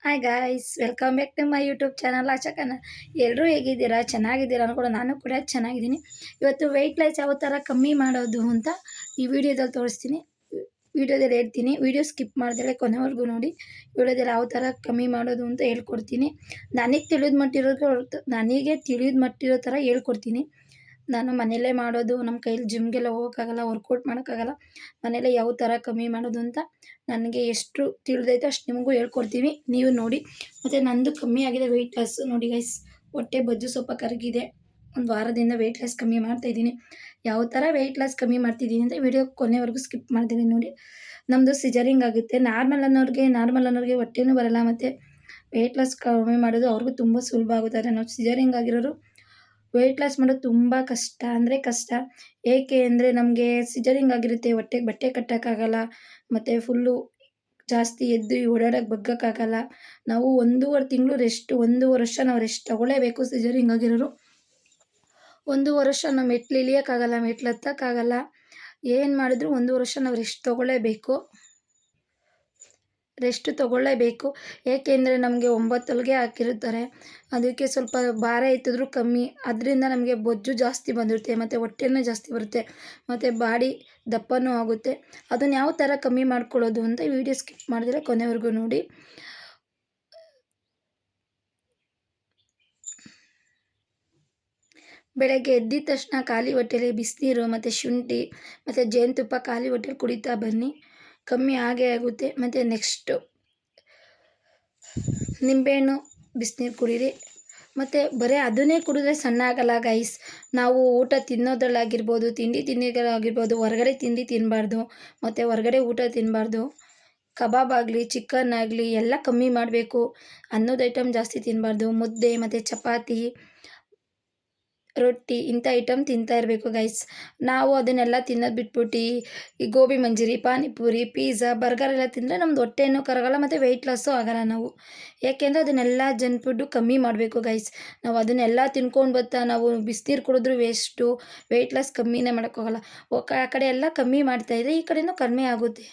Hi guys, welcome back to my YouTube channel ಆಚಕನ. ಎಲ್ಲರೂ ಹೇಗಿದ್ದೀರಾ? ಚೆನ್ನಾಗಿದ್ದೀರಾ ಅನ್ಕೊಂಡು ನಾನು ಕೂಡ ಚೆನ್ನಾಗಿದ್ದೀನಿ. ಇವತ್ತು ವೆಯ್ಟ್ ಲಾಸ್ ಯಾವ ಥರ ಕಮ್ಮಿ ಮಾಡೋದು ಅಂತ ಈ ವಿಡಿಯೋದಲ್ಲಿ ತೋರಿಸ್ತೀನಿ. ವಿಡಿಯೋದಲ್ಲಿ ಹೇಳ್ತೀನಿ. ವಿಡಿಯೋ ಸ್ಕಿಪ್ ಮಾಡ್ದೇಳೆ ಕೊನೆವರೆಗೂ ನೋಡಿ. ವಿಡಿಯೋದಲ್ಲಿ ಯಾವ ಥರ ಕಮ್ಮಿ ಮಾಡೋದು ಅಂತ ಹೇಳ್ಕೊಡ್ತೀನಿ. ನನಗೆ ತಿಳಿದು ಮಟ್ಟಿರೋ ಥರ ಹೇಳ್ಕೊಡ್ತೀನಿ. ನಾನು ಮನೆಯಲ್ಲೇ ಮಾಡೋದು, ನಮ್ಮ ಕೈಯಲ್ಲಿ ಜಿಮ್ಗೆಲ್ಲ ಹೋಗೋಕ್ಕಾಗಲ್ಲ, ವರ್ಕೌಟ್ ಮಾಡೋಕ್ಕಾಗಲ್ಲ. ಮನೆಯಲ್ಲೇ ಯಾವ ಥರ ಕಮ್ಮಿ ಮಾಡೋದು ಅಂತ ನನಗೆ ಎಷ್ಟು ತಿಳಿದೈತೆ ಅಷ್ಟು ನಿಮಗೂ ಹೇಳ್ಕೊಡ್ತೀವಿ, ನೀವು ನೋಡಿ. ಮತ್ತು ನಂದು ಕಮ್ಮಿ ಆಗಿದೆ ವೆಯ್ಟ್ ಲಾಸ್. ನೋಡಿ ಗೈಸ್, ಹೊಟ್ಟೆ ಬೊಜ್ಜು ಸ್ವಲ್ಪ ಕರಗಿದೆ. ಒಂದು ವಾರದಿಂದ ವೆಯ್ಟ್ ಲಾಸ್ ಕಮ್ಮಿ ಮಾಡ್ತಾಯಿದ್ದೀನಿ. ಯಾವ ಥರ ವೆಯ್ಟ್ ಲಾಸ್ ಕಮ್ಮಿ ಮಾಡ್ತಿದ್ದೀನಿ ಅಂತ ವಿಡಿಯೋ ಕೊನೆವರೆಗೂ ಸ್ಕಿಪ್ ಮಾಡ್ತೀನಿ ನೋಡಿ. ನಮ್ಮದು ಸಿಜರಿಂಗ್ ಆಗುತ್ತೆ. ನಾರ್ಮಲ್ ಅನ್ನೋರಿಗೆ ಹೊಟ್ಟೆನೂ ಬರಲ್ಲ, ಮತ್ತು ವೆಯ್ಟ್ ಲಾಸ್ ಕಮ್ಮಿ ಮಾಡೋದು ಅವ್ರಿಗೂ ತುಂಬ ಸುಲಭ ಆಗುತ್ತೆ. ನಾವು ಸಿಜರಿಂಗ್ ಆಗಿರೋರು ವೆಯ್ಟ್ ಲಾಸ್ ಮಾಡೋದು ತುಂಬ ಕಷ್ಟ ಅಂದರೆ ಕಷ್ಟ. ಏಕೆ ಅಂದರೆ ನಮಗೆ ಸಿಜರಿಂಗ್ ಆಗಿರುತ್ತೆ, ಹೊಟ್ಟೆಗೆ ಬಟ್ಟೆ ಕಟ್ಟೋಕ್ಕಾಗಲ್ಲ, ಮತ್ತು ಫುಲ್ಲು ಜಾಸ್ತಿ ಎದ್ದು ಓಡಾಡೋಕ್ಕೆ ಬಗ್ಗೋಕ್ಕಾಗಲ್ಲ. ನಾವು 1.5 ತಿಂಗಳು ರೆಸ್ಟ್, 1 ವರ್ಷ ನಾವು ರೆಸ್ಟ್ ತೊಗೊಳ್ಳೇಬೇಕು. ಸಿಜರಿಂಗ್ ಆಗಿರೋರು 1 ವರ್ಷ ನಾವು ಮೆಟ್ಲು ಇಳಿಯೋಕ್ಕಾಗಲ್ಲ, ಮೆಟ್ಲು ಹತ್ತೋಕ್ಕಾಗಲ್ಲ. ಏನು ಮಾಡಿದ್ರು 1 ವರ್ಷ ನಾವು ರೆಸ್ಟ್ ತೊಗೊಳ್ಳೇಬೇಕು. ಏಕೆಂದರೆ ನಮಗೆ 9 ಹೊಲಿಗೆ ಹಾಕಿರ್ತಾರೆ. ಅದಕ್ಕೆ ಸ್ವಲ್ಪ ಭಾರ ಎತ್ತಿದ್ರೂ ಕಮ್ಮಿ. ಅದರಿಂದ ನಮಗೆ ಬೊಜ್ಜು ಜಾಸ್ತಿ ಬಂದಿರುತ್ತೆ, ಮತ್ತು ಹೊಟ್ಟೆನೂ ಜಾಸ್ತಿ ಬರುತ್ತೆ, ಮತ್ತು ಬಾಡಿ ದಪ್ಪನೂ ಆಗುತ್ತೆ. ಅದನ್ನು ಯಾವ ಥರ ಕಮ್ಮಿ ಮಾಡ್ಕೊಳ್ಳೋದು ಅಂತ ವಿಡಿಯೋ ಸ್ಕಿಪ್ ಮಾಡಿದ್ರೆ ಕೊನೆವರೆಗೂ ನೋಡಿ. ಬೆಳಗ್ಗೆ ಎದ್ದಿದ ತಕ್ಷಣ ಖಾಲಿ ಹೊಟ್ಟೆಲಿ ಬಿಸಿನೀರು ಮತ್ತು ಶುಂಠಿ ಮತ್ತು ಜೇನುತುಪ್ಪ ಖಾಲಿ ಹೊಟ್ಟೆಲಿ ಕುಡಿತಾ ಬನ್ನಿ, ಕಮ್ಮಿ ಆಗೇ ಆಗುತ್ತೆ. ಮತ್ತು ನೆಕ್ಸ್ಟು ನಿಂಬೆಹಣ್ಣು ಬಿಸಿನೀರು ಕುಡೀರಿ. ಮತ್ತು ಬರೀ ಅದನ್ನೇ ಕುಡಿದ್ರೆ ಸಣ್ಣ ಆಗಲ್ಲ ಗೈಸ್. ನಾವು ಊಟ ತಿನ್ನೋದ್ರಲ್ಲಾಗಿರ್ಬೋದು, ತಿಂಡಿ ತಿನ್ನೋದ್ರಲ್ಲಾಗಿರ್ಬೋದು, ಹೊರಗಡೆ ತಿಂಡಿ ತಿನ್ನಬಾರ್ದು, ಮತ್ತು ಹೊರಗಡೆ ಊಟ ತಿನ್ನಬಾರ್ದು. ಕಬಾಬ್ ಆಗಲಿ, ಚಿಕನ್ ಆಗಲಿ ಎಲ್ಲ ಕಮ್ಮಿ ಮಾಡಬೇಕು. ಅನ್ನದ ಐಟಮ್ ಜಾಸ್ತಿ ತಿನ್ನಬಾರ್ದು. ಮುದ್ದೆ ಮತ್ತು ಚಪಾತಿ, ರೊಟ್ಟಿ ಇಂಥ ಐಟಮ್ ತಿಂತಾ ಇರಬೇಕು ಗೈಸ್. ನಾವು ಅದನ್ನೆಲ್ಲ ತಿನ್ನೋದು ಬಿಟ್ಬಿಟ್ಟು ಈ ಗೋಬಿ ಮಂಚೂರಿ, ಪಾನಿಪುರಿ, ಪಿಜ್ಜಾ, ಬರ್ಗರ್ ಎಲ್ಲ ತಿಂದರೆ ನಮ್ಮದು ಹೊಟ್ಟೆನೂ ಕರಗಲ್ಲ, ಮತ್ತು ವೆಯ್ಟ್ ಲಾಸು ಆಗೋಲ್ಲ ನಾವು. ಏಕೆಂದರೆ ಅದನ್ನೆಲ್ಲ ಜಂಕ್ ಫುಡ್ಡು ಕಮ್ಮಿ ಮಾಡಬೇಕು ಗೈಸ್. ನಾವು ಅದನ್ನೆಲ್ಲ ತಿನ್ಕೊಂಡು ಬರ್ತಾ ನಾವು ಬಿಸಿನೀರು ಕುಡಿದ್ರೂ ವೇಸ್ಟು. ವೆಯ್ಟ್ ಲಾಸ್ ಕಮ್ಮಿನೇ ಮಾಡೋಕ್ಕೋಗಲ್ಲ. ಆ ಕಡೆ ಎಲ್ಲ ಕಮ್ಮಿ ಮಾಡ್ತಾಯಿದ್ರೆ ಈ ಕಡೆನೂ ಕಡಿಮೆ ಆಗುತ್ತೆ.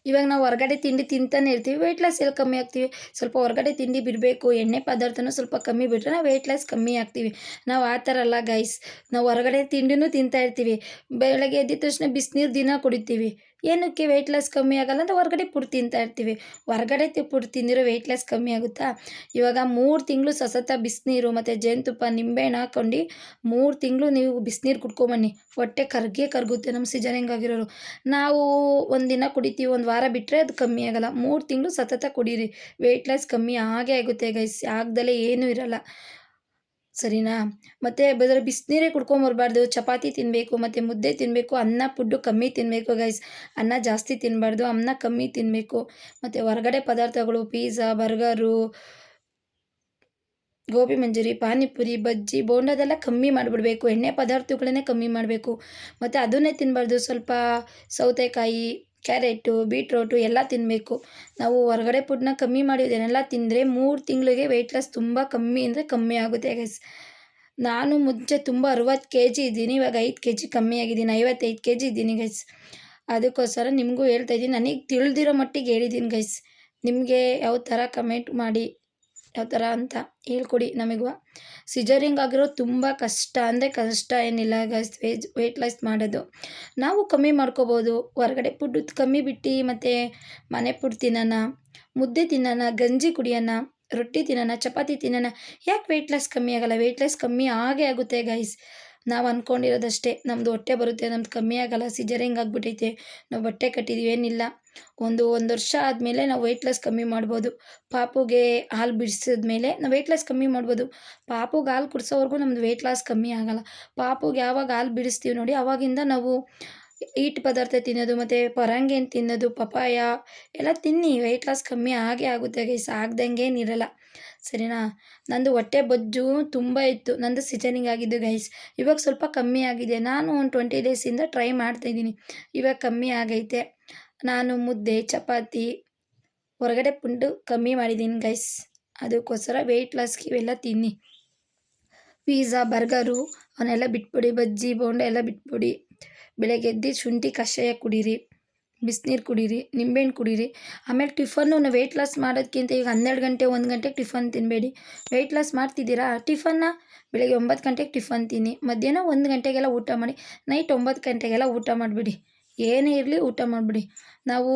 ಇವಾಗ ನಾವು ಹೊರಗಡೆ ತಿಂಡಿ ತಿಂತಾನೆ ಇರ್ತೀವಿ, ವೆಯ್ಟ್ ಲಾಸ್ ಎಲ್ಲಿ ಕಮ್ಮಿ ಆಗ್ತೀವಿ? ಸ್ವಲ್ಪ ಹೊರಗಡೆ ತಿಂಡಿ ಬಿಡಬೇಕು, ಎಣ್ಣೆ ಪದಾರ್ಥನೂ ಸ್ವಲ್ಪ ಕಮ್ಮಿ ಬಿಟ್ಟರೆ ನಾವು ವೆಯ್ಟ್ ಲಾಸ್ ಕಮ್ಮಿ ಆಗ್ತೀವಿ. ನಾವು ಆ ಥರ ಅಲ್ಲ ಗೈಸ್. ನಾವು ಹೊರಗಡೆ ತಿಂಡಿನೂ ತಿಂತಾಯಿರ್ತೀವಿ, ಬೆಳಗ್ಗೆ ಎದ್ದಿದ ತಕ್ಷಣ ಬಿಸಿನೀರು ದಿನ ಕುಡಿತೀವಿ. ಏನಕ್ಕೆ ವೆಯ್ಟ್ ಲಾಸ್ ಕಮ್ಮಿ ಆಗೋಲ್ಲ ಅಂತ ಹೊರಗಡೆ ಫುಡ್ ತಿಂತಾಯಿರ್ತೀವಿ. ಹೊರಗಡೆ ಫುಡ್ ತಿಂದಿರೋ ವೆಯ್ಟ್ ಲಾಸ್ ಕಮ್ಮಿ ಆಗುತ್ತಾ? ಇವಾಗ 3 ತಿಂಗಳು ಸತತ ಬಿಸಿನೀರು ಮತ್ತು ಜೇನುತುಪ್ಪ, ನಿಂಬೆಹಣ್ಣು ಹಾಕ್ಕೊಂಡು 3 ತಿಂಗಳು ನೀವು ಬಿಸಿನೀರು ಕುಡ್ಕೊಂಬನ್ನಿ, ಹೊಟ್ಟೆ ಕರಗುತ್ತೆ. ನಮ್ಮ ಸಿಜರಿಂಗ್ ಆಗಿರೋರು ನಾವು ಒಂದಿನ ಕುಡಿತೀವಿ, ಒಂದು ವಾರ ಬಿಟ್ಟರೆ ಅದು ಕಮ್ಮಿ ಆಗೋಲ್ಲ. 3 ತಿಂಗಳು ಸತತ ಕುಡೀರಿ, ವೆಯ್ಟ್ ಲಾಸ್ ಕಮ್ಮಿ ಆಗೇ ಆಗುತ್ತೆ ಗೈಸ್. ಆಗದಲ್ಲೇ ಏನೂ ಇರೋಲ್ಲ, ಸರಿನಾ? ಮತ್ತು ಬರೀ ಬಿಸಿನೀರೇ ಕುಡ್ಕೊಂಬರ್ಬಾರ್ದು. ಚಪಾತಿ ತಿನ್ನಬೇಕು, ಮತ್ತು ಮುದ್ದೆ ತಿನ್ನಬೇಕು. ಅನ್ನ ಫುಡ್ಡು ಕಮ್ಮಿ ತಿನ್ನಬೇಕು ಗೈಸ್. ಅನ್ನ ಜಾಸ್ತಿ ತಿನ್ನಬಾರ್ದು, ಅನ್ನ ಕಮ್ಮಿ ತಿನ್ನಬೇಕು. ಮತ್ತು ಹೊರಗಡೆ ಪದಾರ್ಥಗಳು ಪಿಜ್ಜಾ, ಬರ್ಗರು, ಗೋಬಿ ಮಂಚೂರಿ, ಪಾನಿಪುರಿ, ಬಜ್ಜಿ, ಬೋಂಡದೆಲ್ಲ ಕಮ್ಮಿ ಮಾಡಿಬಿಡ್ಬೇಕು. ಎಣ್ಣೆ ಪದಾರ್ಥಗಳನ್ನೇ ಕಮ್ಮಿ ಮಾಡಬೇಕು, ಮತ್ತು ಅದನ್ನೇ ತಿನ್ನಬಾರ್ದು. ಸ್ವಲ್ಪ ಸೌತೆಕಾಯಿ, ಕ್ಯಾರೆಟು, ಬೀಟ್ರೋಟು ಎಲ್ಲ ತಿನ್ನಬೇಕು. ನಾವು ಹೊರಗಡೆ ಫುಡ್ನ ಕಮ್ಮಿ ಮಾಡಿ ಇದನ್ನೆಲ್ಲ ತಿಂದರೆ 3 ತಿಂಗಳಿಗೆ ವೆಯ್ಟ್ ಲಾಸ್ ತುಂಬ ಕಮ್ಮಿ ಅಂದರೆ ಕಮ್ಮಿ ಆಗುತ್ತೆ ಗೈಸ್. ನಾನು ಮುಂಚೆ ತುಂಬ 60 kg ಇದ್ದೀನಿ, ಇವಾಗ 5 kg ಕಮ್ಮಿ ಆಗಿದ್ದೀನಿ, 55 kg ಇದ್ದೀನಿ ಗೈಸ್. ಅದಕ್ಕೋಸ್ಕರ ನಿಮಗೂ ಹೇಳ್ತಾಯಿದ್ದೀನಿ, ನನಗೆ ತಿಳಿದಿರೋ ಮಟ್ಟಿಗೆ ಹೇಳಿದ್ದೀನಿ ಗೈಸ್. ನಿಮಗೆ ಯಾವ ಥರ ಕಮೆಂಟ್ ಮಾಡಿ, ಯಾವ ಥರ ಅಂತ ಹೇಳ್ಕೊಡಿ. ನಮಗೂ ಸಿಜರಿಂಗ್ ಆಗಿರೋ ತುಂಬ ಕಷ್ಟ ಅಂದರೆ ಕಷ್ಟ ಏನಿಲ್ಲ ಗೈಸ್. ವೆಯ್ಟ್ ಲಾಸ್ ಮಾಡೋದು ನಾವು ಕಮ್ಮಿ ಮಾಡ್ಕೋಬೋದು. ಹೊರಗಡೆ ಫುಡ್ ಕಮ್ಮಿ ಬಿಟ್ಟು ಮತ್ತು ಮನೆ ಫುಡ್ ತಿನ್ನೋಣ, ಮುದ್ದೆ ತಿನ್ನೋಣ, ಗಂಜಿ ಕುಡಿಯೋಣ, ರೊಟ್ಟಿ ತಿನ್ನೋಣ, ಚಪಾತಿ ತಿನ್ನೋಣ. ಯಾಕೆ ವೆಯ್ಟ್ ಲಾಸ್ ಕಮ್ಮಿ ಆಗೋಲ್ಲ? ವೆಯ್ಟ್ ಲಾಸ್ ಕಮ್ಮಿ ಆಗೇ ಆಗುತ್ತೆ ಗೈಸ್. ನಾವು ಅಂದ್ಕೊಂಡಿರೋದಷ್ಟೇ, ನಮ್ಮದು ಹೊಟ್ಟೆ ಬರುತ್ತೆ, ನಮ್ದು ಕಮ್ಮಿ ಆಗೋಲ್ಲ. ಸಿಜರಿಂಗ್ ಆಗಿಬಿಟ್ಟೈತೆ, ನಾವು ಬಟ್ಟೆ ಕಟ್ಟಿದ್ದೀವಿ, ಏನಿಲ್ಲ. ಒಂದು ವರ್ಷ ಆದಮೇಲೆ ನಾವು ವೆಯ್ಟ್ ಲಾಸ್ ಕಮ್ಮಿ ಮಾಡ್ಬೋದು. ಪಾಪುಗೆ ಹಾಲು ಬಿಡಿಸಿದ್ಮೇಲೆ ನಾವು ವೆಯ್ಟ್ ಲಾಸ್ ಕಮ್ಮಿ ಮಾಡ್ಬೋದು. ಪಾಪುಗೆ ಹಾಲು ಕುಡಿಸೋವರೆಗೂ ನಮ್ಮದು ವೆಯ್ಟ್ ಲಾಸ್ ಕಮ್ಮಿ ಆಗೋಲ್ಲ. ಪಾಪುಗೆ ಯಾವಾಗ ಹಾಲು ಬಿಡಿಸ್ತೀವಿ ನೋಡಿ, ಆವಾಗಿಂದ ನಾವು ಹೀಟ್ ಪದಾರ್ಥ ತಿನ್ನೋದು, ಮತ್ತು ಪರಂಗಿ ಹಣ್ಣು ತಿನ್ನೋದು, ಪಪಾಯ ಎಲ್ಲ ತಿನ್ನಿ, ವೆಯ್ಟ್ ಲಾಸ್ ಕಮ್ಮಿ ಆಗೇ ಆಗುತ್ತೆ ಗೈಸ್. ಆಗ್ದಂಗೆ ಏನಿರಲ್ಲ, ಸರಿನಾ? ನಂದು ಹೊಟ್ಟೆ ಬೊಜ್ಜು ತುಂಬ ಇತ್ತು, ನಂದು ಸಿಜರಿಂಗ್ ಆಗಿದ್ದು ಗೈಸ್. ಇವಾಗ ಸ್ವಲ್ಪ ಕಮ್ಮಿ ಆಗಿದೆ. ನಾನು ಒಂದು 20 ಡೇಸಿಂದ ಟ್ರೈ ಮಾಡ್ತಾಯಿದ್ದೀನಿ, ಇವಾಗ ಕಮ್ಮಿ ಆಗೈತೆ. ನಾನು ಮುದ್ದೆ, ಚಪಾತಿ, ಹೊರಗಡೆ ಫುಡ್ಡು ಕಮ್ಮಿ ಮಾಡಿದ್ದೀನಿ ಗೈಸ್. ಅದಕ್ಕೋಸ್ಕರ ವೆಯ್ಟ್ ಲಾಸ್ಗೆ ಇವೆಲ್ಲ ತಿನ್ನಿ. ಪಿಜ್ಜಾ, ಬರ್ಗರು ಅವನ್ನೆಲ್ಲ ಬಿಟ್ಬಿಡಿ. ಬಜ್ಜಿ, ಬೋಂಡ ಎಲ್ಲ ಬಿಟ್ಬಿಡಿ. ಬೆಳಗ್ಗೆ ಎದ್ದು ಶುಂಠಿ ಕಷಾಯ ಕುಡೀರಿ, ಬಿಸಿನೀರು ಕುಡೀರಿ, ನಿಂಬೆಹಣ್ಣು ಕುಡೀರಿ. ಆಮೇಲೆ ಟಿಫನ್ನು ವೆಯ್ಟ್ ಲಾಸ್ ಮಾಡೋದಕ್ಕಿಂತ ಈಗ 12 ಗಂಟೆ 1 ಗಂಟೆಗೆ ಟಿಫನ್ ತಿನ್ನಬೇಡಿ. ವೆಯ್ಟ್ ಲಾಸ್ ಮಾಡ್ತಿದ್ದೀರಾ ಟಿಫನ್ನ ಬೆಳಗ್ಗೆ 9 ಗಂಟೆಗೆ ಟಿಫನ್ ತಿನ್ನಿ, ಮಧ್ಯಾಹ್ನ 1 ಗಂಟೆಗೆಲ್ಲ ಊಟ ಮಾಡಿ, ನೈಟ್ 9 ಗಂಟೆಗೆಲ್ಲ ಊಟ ಮಾಡಿಬಿಡಿ. ಏನೇ ಇರಲಿ ಊಟ ಮಾಡಿಬಿಡಿ. ನಾವು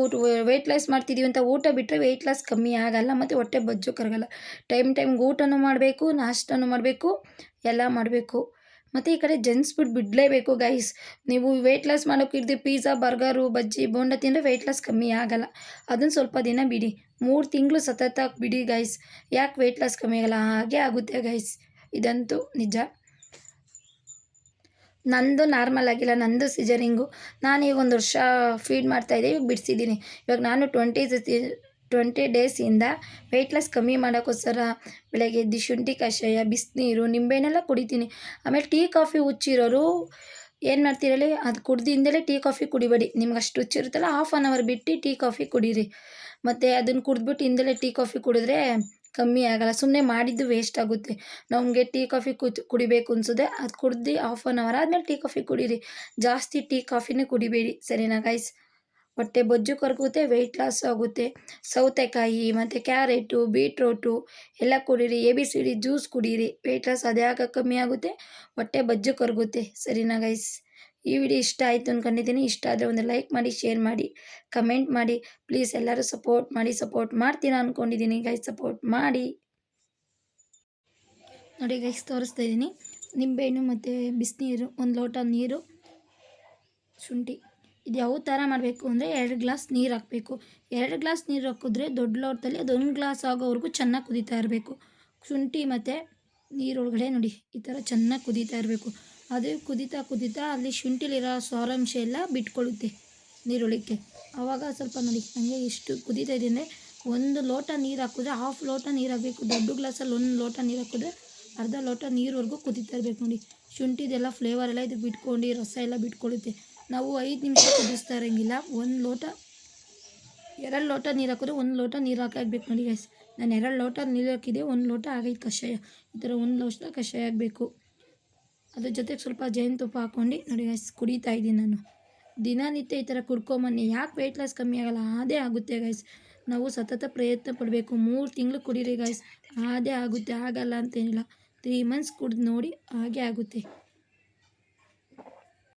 ವೆಯ್ಟ್ ಲಾಸ್ ಮಾಡ್ತಿದ್ದೀವಿ ಅಂತ ಊಟ ಬಿಟ್ಟರೆ ವೆಯ್ಟ್ ಲಾಸ್ ಕಮ್ಮಿ ಆಗಲ್ಲ ಮತ್ತು ಹೊಟ್ಟೆ ಬೊಜ್ಜು ಕರಗಲ್ಲ. ಟೈಮ್ಗೆ ಊಟನೂ ಮಾಡಬೇಕು, ನಾಷ್ಟನೂ ಮಾಡಬೇಕು, ಎಲ್ಲ ಮಾಡಬೇಕು. ಮತ್ತು ಈ ಕಡೆ ಜಂಕ್ಸ್ ಫುಡ್ ಬಿಡಲೇಬೇಕು ಗೈಸ್. ನೀವು ವೆಯ್ಟ್ ಲಾಸ್ ಮಾಡೋಕೆ ಪಿಜ್ಜಾ, ಬರ್ಗರು, ಬಜ್ಜಿ, ಬೋಂಡ ತಿಂದರೆ ವೆಯ್ಟ್ ಲಾಸ್ ಕಮ್ಮಿ ಆಗಲ್ಲ. ಅದನ್ನು ಸ್ವಲ್ಪ ದಿನ ಬಿಡಿ, 3 ತಿಂಗಳು ಸತತ ಬಿಡಿ ಗೈಸ್. ಯಾಕೆ ವೆಯ್ಟ್ ಲಾಸ್ ಕಮ್ಮಿ ಆಗಲ್ಲ? ಹಾಗೆ ಆಗುತ್ತೆ ಗೈಸ್, ಇದಂತೂ ನಿಜ. ನಂದು ನಾರ್ಮಲ್ ಆಗಿಲ್ಲ, ನಂದು ಸಿಜರಿಂಗು. ನಾನೀಗ 1 ವರ್ಷ ಫೀಡ್ ಮಾಡ್ತಾಯಿದ್ದೆ, ಇವಾಗ ಬಿಡಿಸಿದ್ದೀನಿ. ಇವಾಗ ನಾನು 20 ಡೇಸಿಂದ ವೆಯ್ಟ್ ಲಾಸ್ ಕಮ್ಮಿ ಮಾಡೋಕ್ಕೋಸ್ಕರ ಬೆಳಗ್ಗೆ ಎದ್ದು ಶುಂಠಿ ಕಷಾಯ, ಬಿಸಿನೀರು, ನಿಂಬೆಹಣ್ಣೆಲ್ಲ ಕುಡಿತೀನಿ. ಆಮೇಲೆ ಟೀ ಕಾಫಿ ಹುಚ್ಚಿರೋರು ಏನು ಮಾಡ್ತೀರಲ್ಲಿ, ಅದು ಕುಡ್ದಿಂದಲೇ ಟೀ ಕಾಫಿ ಕುಡಿಬೇಡಿ. ನಿಮ್ಗೆ ಅಷ್ಟು ಹುಚ್ಚಿರುತ್ತಲ್ಲ, ಹಾಫ್ ಆನ್ ಅವರ್ ಬಿಟ್ಟು ಟೀ ಕಾಫಿ ಕುಡೀರಿ. ಮತ್ತು ಅದನ್ನು ಕುಡಿದ್ಬಿಟ್ಟು ಹಿಂದಲೇ ಟೀ ಕಾಫಿ ಕುಡಿದ್ರೆ ಕಮ್ಮಿ ಆಗಲ್ಲ. ಸುಮ್ಮನೆ ಮಾಡಿದ್ದು ವೇಸ್ಟ್ ಆಗುತ್ತೆ. ನಮಗೆ ಟೀ ಕಾಫಿ ಕುಡಿಬೇಕು ಅನ್ಸಿದ್ರೆ ಅದು ಕುಡ್ದು ಹಾಫ್ ಆನ್ ಅವರ್ ಆದಮೇಲೆ ಟೀ ಕಾಫಿ ಕುಡೀರಿ. ಜಾಸ್ತಿ ಟೀ ಕಾಫಿನೇ ಕುಡಿಬೇಡಿ, ಸರಿನಾ ಗೈಸ್? ಹೊಟ್ಟೆ ಬೊಜ್ಜು ಕರಗುತ್ತೆ, ವೆಯ್ಟ್ ಲಾಸ್ ಆಗುತ್ತೆ. ಸೌತೆಕಾಯಿ ಮತ್ತು ಕ್ಯಾರೆಟು, ಬೀಟ್ರೋಟು ಎಲ್ಲ ಕುಡೀರಿ. ABCD ಜ್ಯೂಸ್ ಕುಡೀರಿ. ವೆಯ್ಟ್ ಲಾಸ್ ಅದೇ ಕಮ್ಮಿ ಆಗುತ್ತೆ, ಹೊಟ್ಟೆ ಬೊಜ್ಜು ಕರಗುತ್ತೆ, ಸರಿನಾ ಗೈಸ್? ಈ ವಿಡಿಯೋ ಇಷ್ಟ ಆಯಿತು ಅಂದ್ಕೊಂಡಿದ್ದೀನಿ. ಇಷ್ಟ ಆದರೆ ಒಂದು ಲೈಕ್ ಮಾಡಿ, ಶೇರ್ ಮಾಡಿ, ಕಮೆಂಟ್ ಮಾಡಿ. ಪ್ಲೀಸ್ ಎಲ್ಲರೂ ಸಪೋರ್ಟ್ ಮಾಡಿ. ಸಪೋರ್ಟ್ ಮಾಡ್ತೀರಾ ಅಂದ್ಕೊಂಡಿದ್ದೀನಿ ಗೈಸ್, ಸಪೋರ್ಟ್ ಮಾಡಿ. ನೋಡಿ ಗೈಸ್, ತೋರಿಸ್ತಾ ಇದ್ದೀನಿ. ನಿಂಬೆಹಣ್ಣು ಮತ್ತು ಬಿಸಿನೀರು, 1 ಲೋಟ ನೀರು, ಶುಂಠಿ. ಇದು ಯಾವ ಥರ ಮಾಡಬೇಕು ಅಂದರೆ 2 ಗ್ಲಾಸ್ ನೀರು ಹಾಕಬೇಕು. 2 ಗ್ಲಾಸ್ ನೀರು ಹಾಕಿದ್ರೆ ದೊಡ್ಡ ಲೋಟದಲ್ಲಿ ಅದು 1 ಗ್ಲಾಸ್ ಆಗೋವರೆಗೂ ಚೆನ್ನಾಗಿ ಕುದೀತಾ ಇರಬೇಕು. ಶುಂಠಿ ಮತ್ತು ನೀರೊಳಗಡೆ ನೋಡಿ ಈ ಥರ ಚೆನ್ನಾಗಿ ಕುದೀತಾ ಇರಬೇಕು. ಅದು ಕುದೀತಾ ಅಲ್ಲಿ ಶುಂಠಿಲಿರೋ ಸಾರಾಂಶ ಎಲ್ಲ ಬಿಟ್ಕೊಳ್ಳುತ್ತೆ ನೀರೊಳಕ್ಕೆ. ಆವಾಗ ಸ್ವಲ್ಪ ನೋಡಿ ಹಂಗೆ ಎಷ್ಟು ಕುದೀತಾ ಇದೆ ಅಂದರೆ 1 ಲೋಟ ನೀರು ಹಾಕಿದ್ರೆ ಹಾಫ್ ಲೋಟ ನೀರು ಹಾಕಬೇಕು. ದೊಡ್ಡ ಗ್ಲಾಸಲ್ಲಿ 1 ಲೋಟ ನೀರು ಹಾಕಿದ್ರೆ ಅರ್ಧ ಲೋಟ ನೀರವರೆಗೂ ಕುದೀತಾ ಇರಬೇಕು. ನೋಡಿ ಶುಂಠಿದೆಲ್ಲ ಫ್ಲೇವರ್ ಎಲ್ಲ ಇದು ಬಿಟ್ಕೊಂಡು ರಸ ಎಲ್ಲ ಬಿಟ್ಕೊಳ್ಳುತ್ತೆ. ನಾವು 5 ನಿಮಿಷ ಕುದಿಸ್ತಾ ಇರೋಂಗಿಲ್ಲ. 2 ಲೋಟ ನೀರು ಹಾಕಿದ್ರೆ 1 ಲೋಟ ನೀರು ಹಾಕಬೇಕು. ನೋಡಿ ಗೈಸ್, ನಾನು 2 ಲೋಟ ನೀರು ಹಾಕಿದೆ, 1 ಲೋಟ ಆಗೈತೆ ಕಷಾಯ. ಈ ಥರ 1 ಲೋಟ ಕಷಾಯ ಆಗಬೇಕು. ಅದ್ರ ಜೊತೆಗೆ ಸ್ವಲ್ಪ ಜೇನುತುಪ್ಪ ಹಾಕ್ಕೊಂಡು ನೋಡಿ ಗೈಸ್ ಕುಡಿತಾ ಇದ್ದೀನಿ ನಾನು. ದಿನನಿತ್ಯ ಈ ಥರ ಕುಡ್ಕೊಂಬನ್ನಿ. ಯಾಕೆ ವೆಯ್ಟ್ ಲಾಸ್ ಕಮ್ಮಿ ಆಗಲ್ಲ? ಅದೇ ಆಗುತ್ತೆ ಗೈಸ್. ನಾವು ಸತತ ಪ್ರಯತ್ನ ಪಡಬೇಕು. 3 ತಿಂಗಳು ಕುಡೀರಿ ಗೈಸ್, ಅದೇ ಆಗುತ್ತೆ. ಆಗಲ್ಲ ಅಂತೇನಿಲ್ಲ. 3 ಮಂತ್ಸ್ ಕುಡ್ದು ನೋಡಿ, ಹಾಗೆ ಆಗುತ್ತೆ.